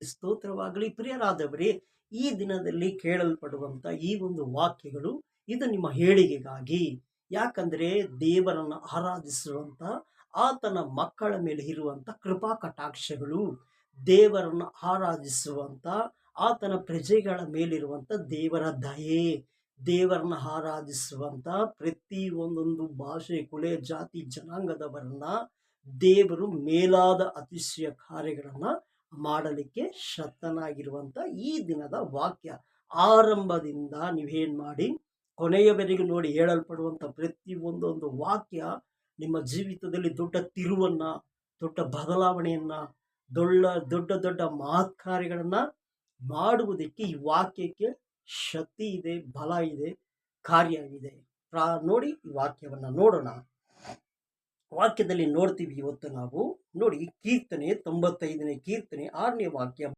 ಸ್ತೋತ್ರವಾಗಲಿ. ಪ್ರಿಯರಾದವರೇ, ಈ ದಿನದಲ್ಲಿ ಕೇಳಲ್ಪಡುವಂತ ಈ ಒಂದು ವಾಕ್ಯಗಳು ಇದು ನಿಮ್ಮ ಏಳಿಗೆಗಾಗಿ. ಯಾಕಂದ್ರೆ ದೇವರನ್ನ ಆರಾಧಿಸುವಂತ ಆತನ ಮಕ್ಕಳ ಮೇಲೆ ಇರುವಂತ ಕೃಪಾ ಕಟಾಕ್ಷಗಳು, ದೇವರನ್ನ ಆರಾಧಿಸುವಂತ ಆತನ ಪ್ರಜೆಗಳ ಮೇಲಿರುವಂತ ದೇವರ ದಯೆ, ದೇವರನ್ನ ಆರಾಧಿಸುವಂತ ಪ್ರತಿ ಒಂದೊಂದು ಭಾಷೆ, ಕುಲೆ, ಜಾತಿ, ಜನಾಂಗದವರನ್ನ ದೇವರು ಮೇಲಾದ ಅತಿಶಯ ಕಾರ್ಯಗಳನ್ನ ಮಾಡಲಿಕ್ಕೆ ಶಕ್ತನಾಗಿರುವಂತ ಈ ದಿನದ ವಾಕ್ಯ. ಆರಂಭದಿಂದ ನೀವೇನ್ ಮಾಡಿ ಕೊನೆಯವರೆಗೂ ನೋಡಿ, ಹೇಳಲ್ಪಡುವಂತ ಪ್ರತಿ ಒಂದೊಂದು ವಾಕ್ಯ ನಿಮ್ಮ ಜೀವಿತದಲ್ಲಿ ದೊಡ್ಡ ತಿರುವನ್ನ, ದೊಡ್ಡ ಬದಲಾವಣೆಯನ್ನ, ದೊಡ್ಡ ದೊಡ್ಡ ದೊಡ್ಡ ಮಹತ್ ಕಾರ್ಯಗಳನ್ನ ಮಾಡುವುದಕ್ಕೆ ಈ ವಾಕ್ಯಕ್ಕೆ ಶಕ್ತಿ ಇದೆ, ಬಲ ಇದೆ, ಕಾರ್ಯ ಇದೆ. ನೋಡಿ, ಈ ವಾಕ್ಯವನ್ನ ನೋಡೋಣ. ವಾಕ್ಯದಲ್ಲಿ ನೋಡ್ತೀವಿ ಇವತ್ತು ನಾವು. ನೋಡಿ, ಕೀರ್ತನೆ 95ನೇ ಕೀರ್ತನೆ 6ನೇ ವಾಕ್ಯ.